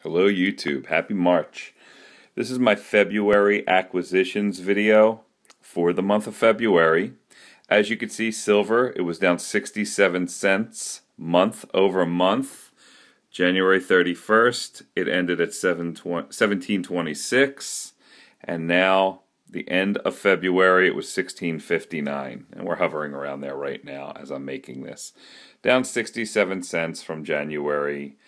Hello YouTube, happy March. This is my February acquisitions video for the month of February. As you can see, silver, it was down 67 cents month over month. January 31st, it ended at 1726, and now the end of February, it was 1659, and we're hovering around there right now as I'm making this. Down 67 cents from January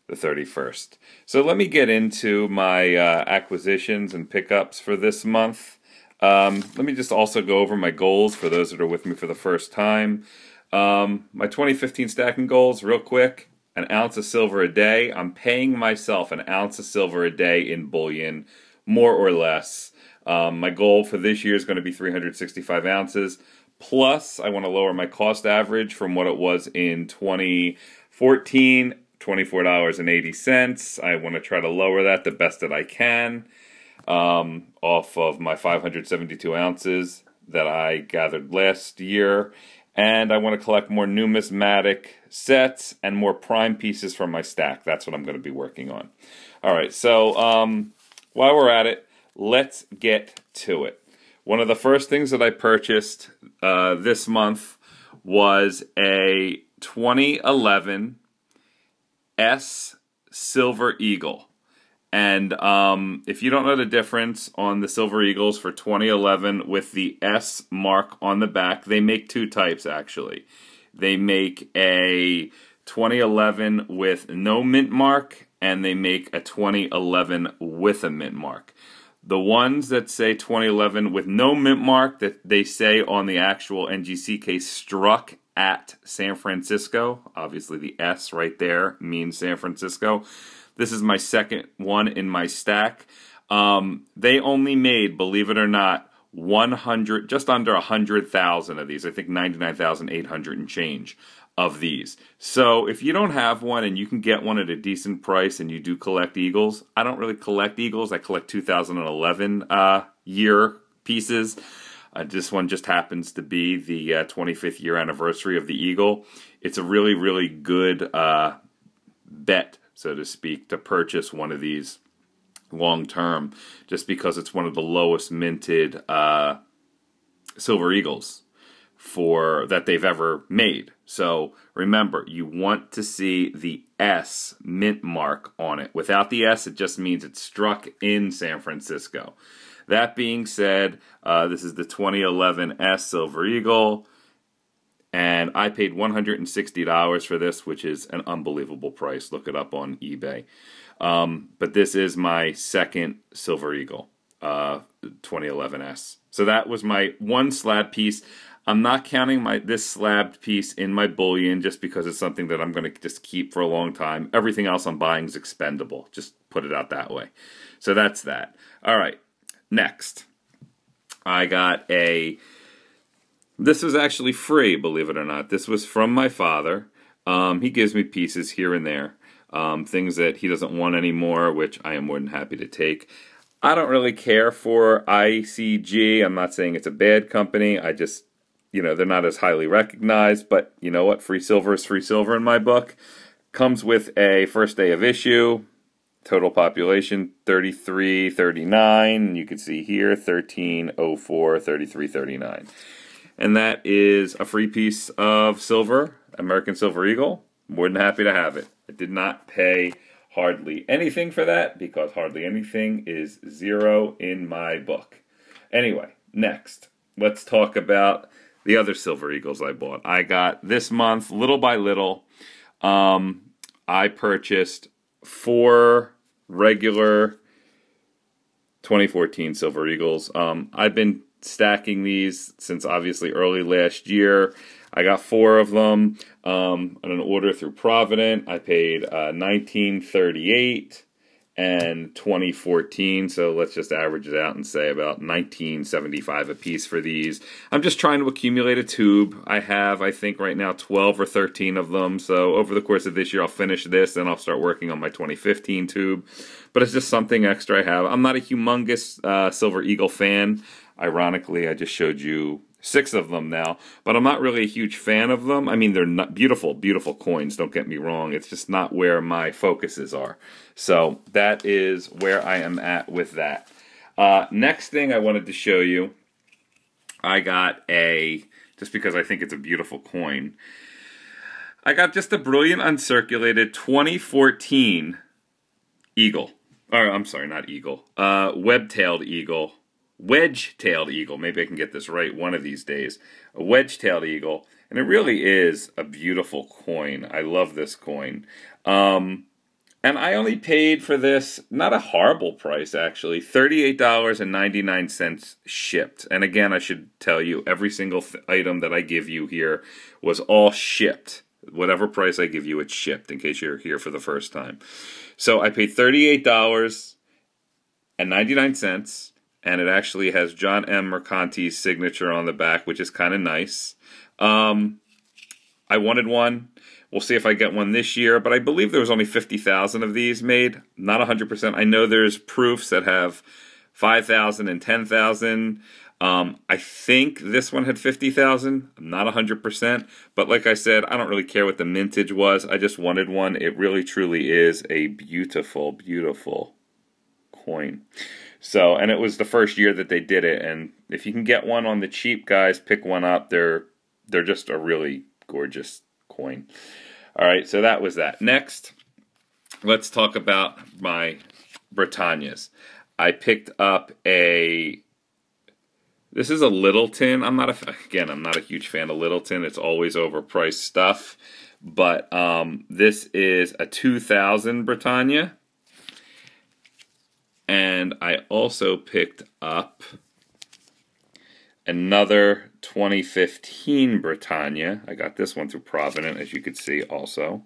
the 31st. So let me get into my acquisitions and pickups for this month. Let me just also go over my goals for those that are with me for the first time. My 2015 stacking goals, real quick. An ounce of silver a day. I'm paying myself an ounce of silver a day in bullion, more or less. My goal for this year is going to be 365 ounces. Plus, I want to lower my cost average from what it was in 2014, $24.80. I want to try to lower that the best that I can off of my 572 ounces that I gathered last year. And I want to collect more numismatic sets and more prime pieces from my stack. That's what I'm going to be working on. All right, so while we're at it, let's get to it. One of the first things that I purchased this month was a 2011 S Silver Eagle. And if you don't know the difference on the Silver Eagles for 2011 with the S mark on the back, they make two types actually. They make a 2011 with no mint mark, and they make a 2011 with a mint mark. The ones that say 2011 with no mint mark, that they say on the actual NGC case, struck at San Francisco. Obviously the S right there means San Francisco. This is my second one in my stack. They only made, believe it or not, 100, just under 100,000 of these. I think 99,800 and change of these. So if you don't have one and you can get one at a decent price and you do collect Eagles, I don't really collect Eagles. I collect 2011 year pieces. This one just happens to be the 25th year anniversary of the Eagle. It's a really, really good bet, so to speak, to purchase one of these long term, just because it's one of the lowest minted Silver Eagles that they've ever made. So remember, you want to see the S mint mark on it. Without the S, it just means it's struck in San Francisco. That being said, this is the 2011 S Silver Eagle, and I paid $160 for this, which is an unbelievable price. Look it up on eBay. But this is my second Silver Eagle, 2011 S. So that was my one slab piece. I'm not counting this slabbed piece in my bullion just because it's something that I'm going to just keep for a long time. Everything else I'm buying is expendable. Just put it out that way. So that's that. All right. Next, I got this was actually free, believe it or not. This was from my father. He gives me pieces here and there, things that he doesn't want anymore, which I am more than happy to take. I don't really care for ICG. I'm not saying it's a bad company. I just, they're not as highly recognized, but you know what? Free silver is free silver in my book. Comes with a first day of issue. Total population 3339, and you can see here 1304, 3339. And that is a free piece of silver, American Silver Eagle. More than happy to have it. I did not pay hardly anything for that because hardly anything is zero in my book. Anyway, next, let's talk about the other Silver Eagles I bought. I got this month, little by little, I purchased 4 regular 2014 Silver Eagles. I've been stacking these since obviously early last year. I got 4 of them on an order through Provident. I paid $19.38 and $20.14, so let's just average it out and say about $19.75 a piece for these. I'm just trying to accumulate a tube. I have, I think right now, 12 or 13 of them, so over the course of this year I'll finish this, then I'll start working on my 2015 tube. But it's just something extra I have. I'm not a humongous Silver Eagle fan. Ironically, I just showed you 6 of them now, but I'm not really a huge fan of them. I mean, they're not beautiful, beautiful coins, don't get me wrong. It's just not where my focuses are. So that is where I am at with that. Next thing I wanted to show you, I got just because I think it's a beautiful coin, I got just a brilliant uncirculated 2014 eagle. Or, I'm sorry, not eagle. Web-tailed eagle. Wedge-tailed eagle. Maybe I can get this right one of these days. A wedge-tailed eagle. And it really is a beautiful coin. I love this coin. And I only paid for this, not a horrible price actually, $38.99 shipped. And again, I should tell you, every single item that I give you here was all shipped. Whatever price I give you, it's shipped, in case you're here for the first time. So I paid $38.99, and it actually has John M. Mercanti's signature on the back, which is kind of nice. I wanted one. We'll see if I get one this year, but I believe there was only 50,000 of these made. Not 100%. I know there's proofs that have 5,000 and 10,000. I think this one had 50,000. I'm not 100%, but like I said, I don't really care what the mintage was. I just wanted one. It really, truly is a beautiful, beautiful coin. So, and it was the first year that they did it, and if you can get one on the cheap, guys, pick one up. They're just a really gorgeous coin. All right, so that was that. Next, let's talk about my Britannias. I picked up this is a Littleton. I'm not a huge fan of Littleton. It's always overpriced stuff. But this is a 2000 Britannia. And I also picked up another 2015 Britannia. I got this one through Provident, as you could see also.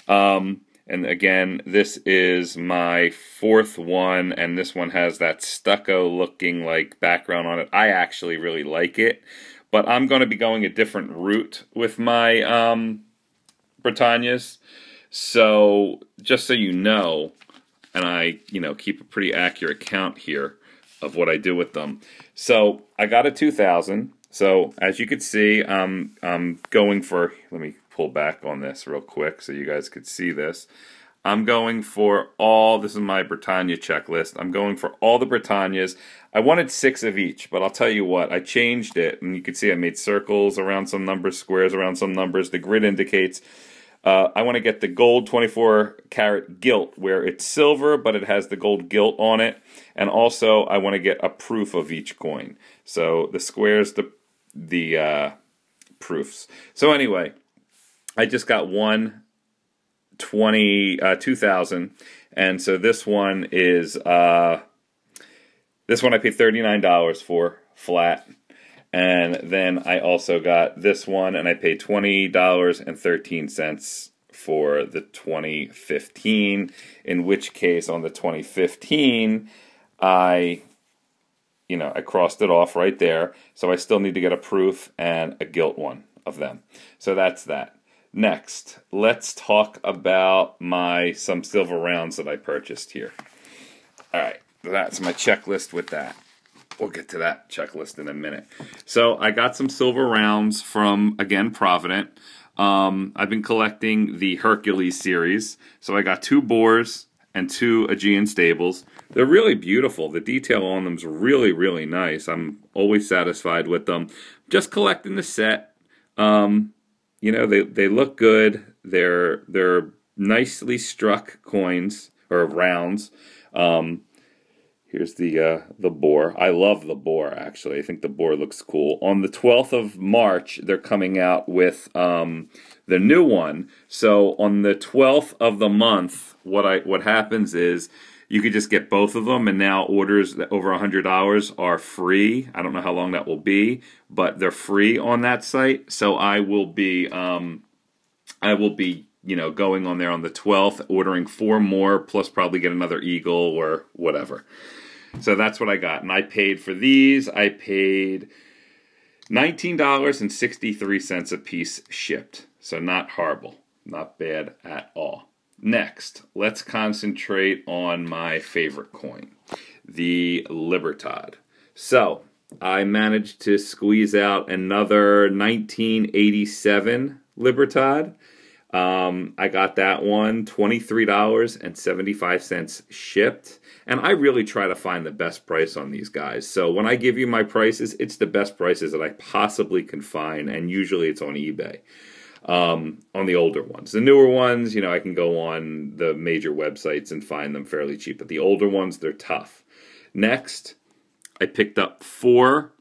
And again, this is my 4th one, and this one has that stucco-looking like background on it. I actually really like it, but I'm going to be going a different route with my Britannias. So just so you know, and I keep a pretty accurate count here of what I do with them. So I got a 2000. So as you could see, I'm going for. Let me pull back on this real quick so you guys could see this. I'm going for all, this is my Britannia checklist. I'm going for all the Britannias. I wanted 6 of each, but I'll tell you what, I changed it, and you can see I made circles around some numbers, squares around some numbers. The grid indicates I want to get the gold 24-karat gilt, where it's silver, but it has the gold gilt on it. And also, I want to get a proof of each coin. So the squares, the proofs. So anyway, I just got 2000, and so this one is this one I paid $39 for flat, and then I also got this one, and I paid $20.13 for the 2015. In which case, on the 2015, I crossed it off right there. So I still need to get a proof and a gilt one of them. So that's that. Next, let's talk about some silver rounds that I purchased here. All right, that's my checklist with that. We'll get to that checklist in a minute. So I got some silver rounds from, again, Provident. I've been collecting the Hercules series. So I got 2 boars and 2 Aegean stables. They're really beautiful. The detail on them is really, really nice. I'm always satisfied with them. Just collecting the set. They look good. They're nicely struck coins or rounds. Here's the boar. I love the boar, actually. I think the boar looks cool. On the 12th of March, they're coming out with the new one. So on the 12th of the month, what happens is you could just get both of them, and now orders that over $100 are free. I don't know how long that will be, but they're free on that site. So I will be going on there on the 12th, ordering 4 more, plus probably get another eagle or whatever. So that's what I got, and I paid for these. I paid $19.63 a piece shipped. So not horrible, not bad at all. Next, let's concentrate on my favorite coin, the Libertad. So I managed to squeeze out another 1987 Libertad. I got that one $23.75 shipped. And I really try to find the best price on these guys. So when I give you my prices, it's the best prices that I possibly can find. And usually it's on eBay. On the older ones. The newer ones, I can go on the major websites and find them fairly cheap. But the older ones, they're tough. Next, I picked up five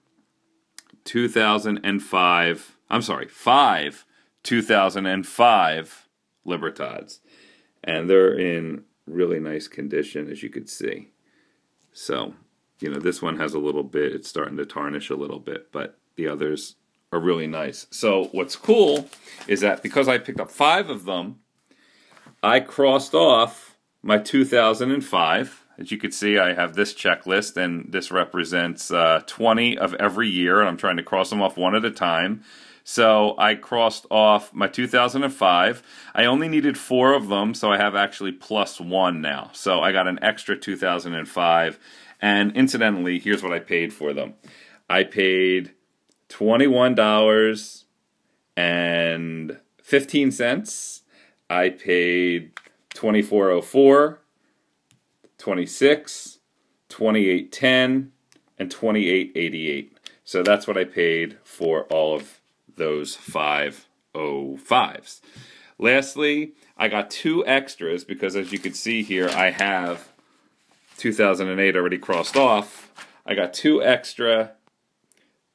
2005 Libertads. And they're in really nice condition, as you could see. So, this one has a little bit, it's starting to tarnish a little bit, but the others are really nice. So what's cool is that because I picked up 5 of them, I crossed off my 2005. As you can see, I have this checklist, and this represents 20 of every year, and I'm trying to cross them off one at a time. So I crossed off my 2005. I only needed 4 of them, so I have actually +1 now. So I got an extra 2005. And incidentally, here's what I paid for them. I paid $21.15. I paid $24.04, $26, $28.10, and $28.88. So that's what I paid for all of those 505s. Lastly, I got 2 extras because, as you can see here, I have 2008 already crossed off. I got 2 extra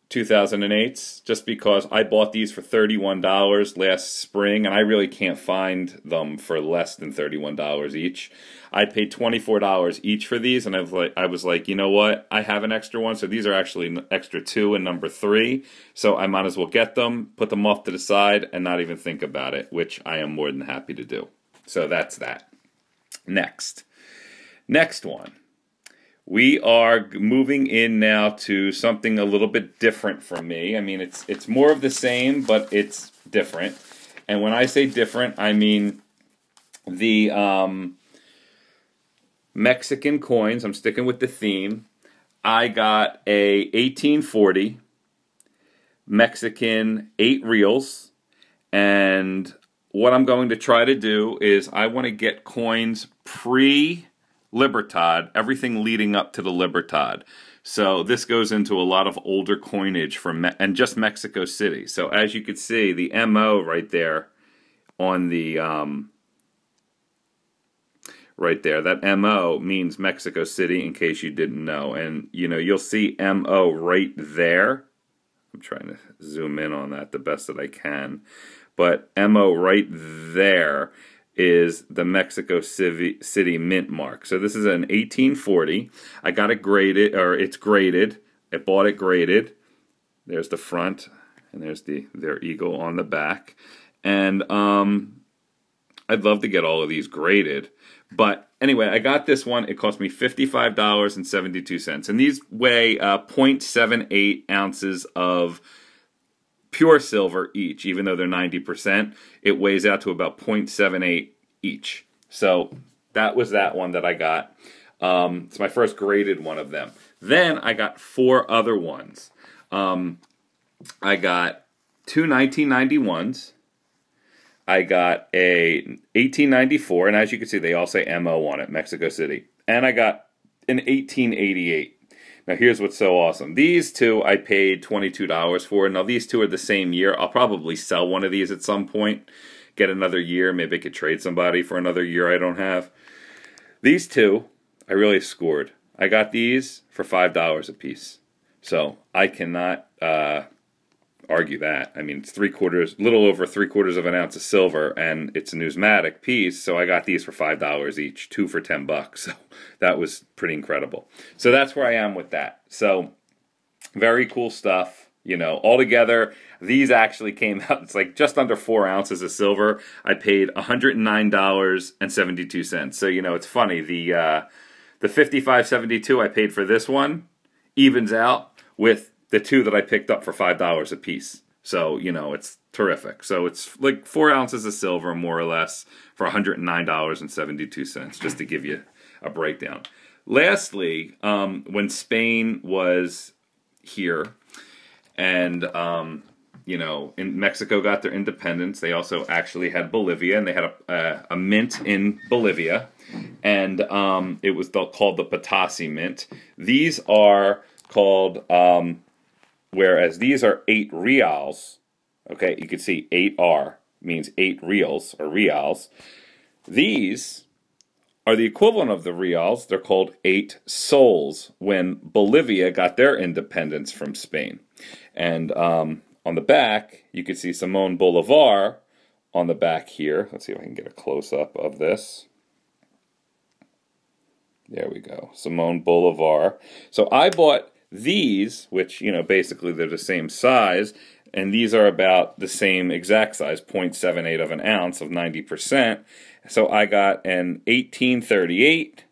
2008s just because I bought these for $31 last spring, and I really can't find them for less than $31 each. I paid $24 each for these, and I was like, you know what? I have an extra one, so these are actually extra 2 and number 3, so I might as well get them, put them off to the side, and not even think about it, which I am more than happy to do. So that's that. Next one. We are moving in now to something a little bit different from me. I mean, it's more of the same, but it's different. And when I say different, I mean the Mexican coins. I'm sticking with the theme. I got a 1840 Mexican 8 reals. And what I'm going to try to do is I want to get coins pre-Libertad, everything leading up to the Libertad. So this goes into a lot of older coinage from and just Mexico City. So as you can see, the MO right there on the right there, that MO means Mexico City, in case you didn't know. And you'll see MO right there. I'm trying to zoom in on that the best that I can. But MO right there is the Mexico City mint mark. So this is an 1840. I got it graded, or it's graded. I bought it graded. There's the front, and there's their eagle on the back. And I'd love to get all of these graded. But anyway, I got this one. It cost me $55.72. And these weigh 0.78 ounces of pure silver each. Even though they're 90%, it weighs out to about 0.78 each. So that was that one that I got. It's my first graded one of them. Then I got 4 other ones. I got 2 1991s. I got a 1894, and as you can see, they all say MO on it, Mexico City. And I got an 1888. Now, here's what's so awesome. These 2 I paid $22 for. Now, these 2 are the same year. I'll probably sell one of these at some point, get another year. Maybe I could trade somebody for another year I don't have. These 2, I really scored. I got these for $5 a piece. So I cannot argue that. I mean, it's little over 3/4 of an ounce of silver, and it's a numismatic piece, so I got these for $5 each, 2 for $10. So that was pretty incredible. So that's where I am with that. So very cool stuff. Altogether, these actually came out, it's like just under 4 ounces of silver. I paid $109.72. So, it's funny, the 55.72 I paid for this one evens out with the 2 that I picked up for $5 a piece. So, it's terrific. So it's like 4 ounces of silver, more or less, for $109.72, just to give you a breakdown. Lastly, when Spain was here. And, you know, in Mexico got their independence. They also actually had Bolivia, and they had a mint in Bolivia. And it was called the Patasi mint. These are called, whereas these are 8 reals, okay, you can see 8R means 8 reals, or reals. These are the equivalent of the reals. They're called 8 soles when Bolivia got their independence from Spain. And on the back, you can see Simón Bolívar on the back here. Let's see if I can get a close-up of this. There we go, Simón Bolívar. So I bought these, which, you know, basically they're the same size, and these are about the same exact size, 0.78 of an ounce of 90%. So I got an 1838,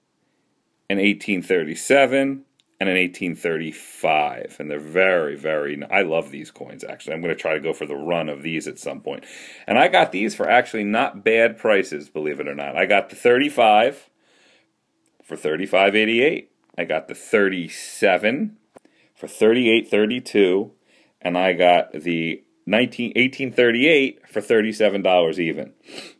an 1837, and an 1835. And they're very, very, I love these coins, actually. I'm going to try to go for the run of these at some point. And I got these for actually not bad prices, believe it or not. I got the 35 for $35.88. I got the 37 for $38.32. And I got the 1838 for $37 even.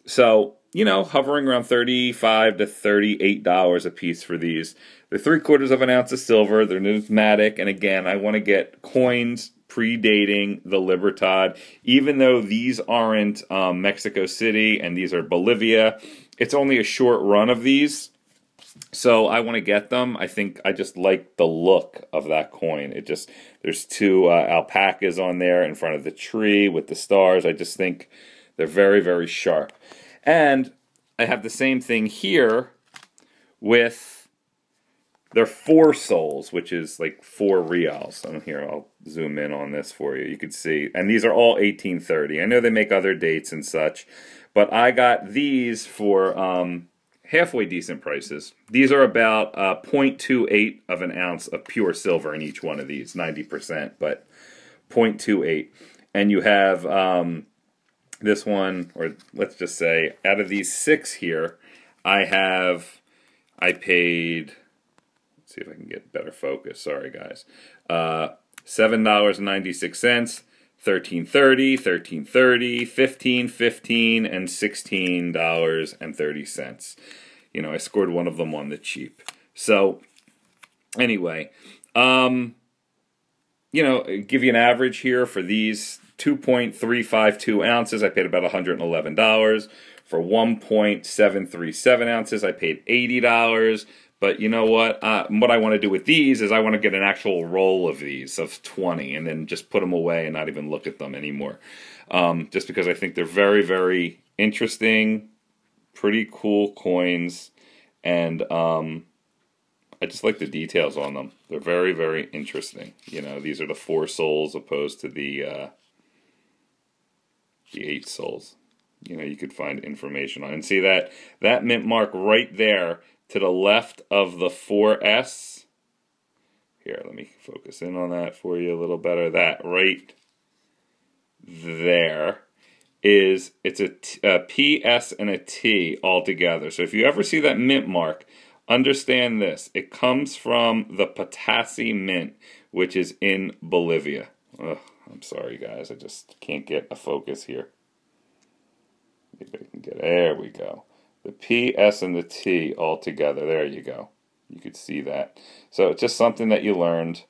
So, you know, hovering around $35 to $38 a piece for these. They're 3/4 of an ounce of silver. They're numismatic. And again, I want to get coins predating the Libertad. Even though these aren't Mexico City and these are Bolivia, it's only a short run of these. So I want to get them. I think I just like the look of that coin. It just, there's 2 alpacas on there in front of the tree with the stars. I just think they're very, very sharp. And I have the same thing here with their 4 soles, which is like 4 reals. And here, I'll zoom in on this for you. You can see. And these are all 1830. I know they make other dates and such, but I got these for halfway decent prices. These are about 0.28 of an ounce of pure silver in each one of these, 90%, but 0.28. And you have this one, or let's just say, out of these 6 here, I paid, let's see if I can get better focus, sorry guys, $7.96, $13.30, $13.30, $15.15, and $16.30. You know, I scored one of them on the cheap. So, anyway, you know, give you an average here for these 2.352 ounces. I paid about $111. For 1.737 ounces, I paid $80. But you know what? What I want to do with these is I want to get an actual roll of these, of 20, and then just put them away and not even look at them anymore. Just because I think they're very, very interesting, pretty cool coins, and I just like the details on them. They're very, very interesting. You know, these are the 4 soles opposed to the 8 soles. You know, you could find information on. And see that mint mark right there, to the left of the 4S. Here, let me focus in on that for you a little better. That right there is, it's a PS and a T all together. So if you ever see that mint mark, understand this. It comes from the Patasi mint, which is in Bolivia. Ugh, I'm sorry, guys. I just can't get a focus here. Maybe I can get, there we go. The P, S, and the T all together. There you go. You could see that. So it's just something that you learned,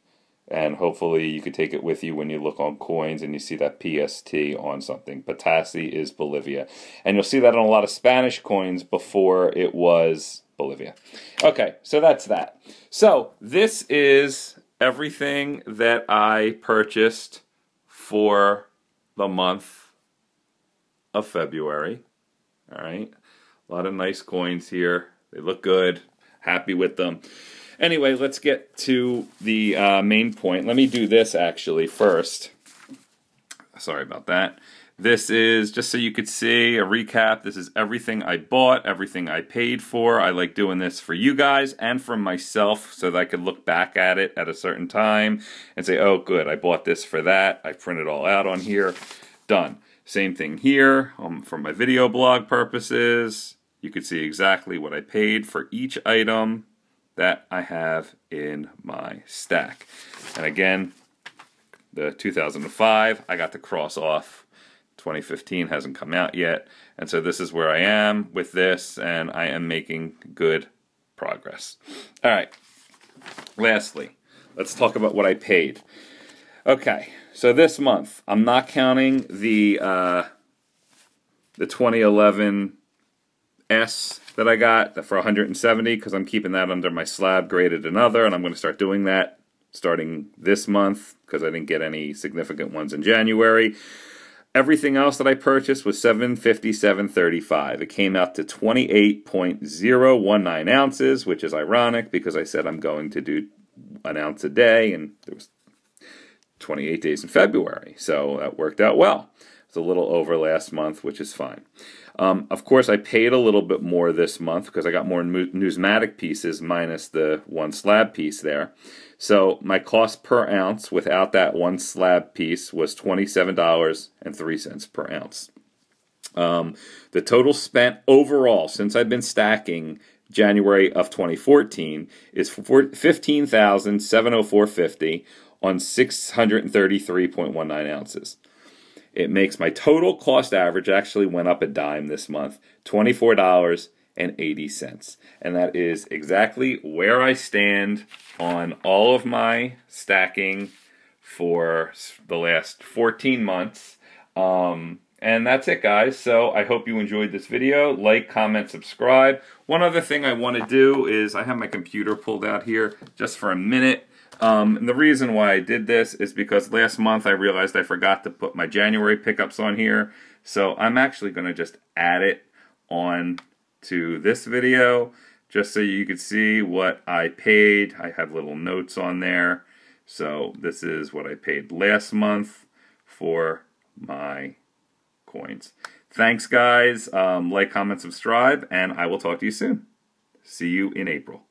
and hopefully you could take it with you when you look on coins and you see that PST on something. Patasi is Bolivia. And you'll see that on a lot of Spanish coins before it was Bolivia. Okay, so that's that. So this is everything that I purchased for the month of February. All right. A lot of nice coins here. They look good. Happy with them. Anyway, let's get to the main point. Let me do this actually first. Sorry about that. This is, just so you could see, a recap. This is everything I bought, everything I paid for. I like doing this for you guys and for myself so that I could look back at it at a certain time and say, oh, good, I bought this for that. I print it all out on here. Done. Same thing here for my video blog purposes. You could see exactly what I paid for each item that I have in my stack. And again, the 2005. I got to cross off. 2015 hasn't come out yet, and so this is where I am with this, and I am making good progress. All right, lastly, let's talk about what I paid. Okay, so this month, I'm not counting the 2011 S that I got for 170 because I'm keeping that under my slab graded another, and I'm going to start doing that starting this month because I didn't get any significant ones in January. Everything else that I purchased was $757.35. It came out to 28.019 ounces, which is ironic because I said I'm going to do an ounce a day, and there was 28 days in February, so that worked out well. It's a little over last month, which is fine. Of course, I paid a little bit more this month because I got more numismatic pieces minus the one slab piece there. So my cost per ounce without that one slab piece was $27.03 per ounce. The total spent overall since I've been stacking January of 2014 is $15,704.50 on 633.19 ounces. It makes my total cost average, actually went up a dime this month, $24.80. And that is exactly where I stand on all of my stacking for the last 14 months. And that's it, guys. So I hope you enjoyed this video. Like, comment, subscribe. One other thing I want to do is I have my computer pulled out here just for a minute. And the reason why I did this is because last month I realized I forgot to put my January pickups on here. So I'm actually going to just add it on to this video just so you can see what I paid. I have little notes on there. So this is what I paid last month for my coins. Thanks, guys. Like, comment, subscribe, and I will talk to you soon. See you in April.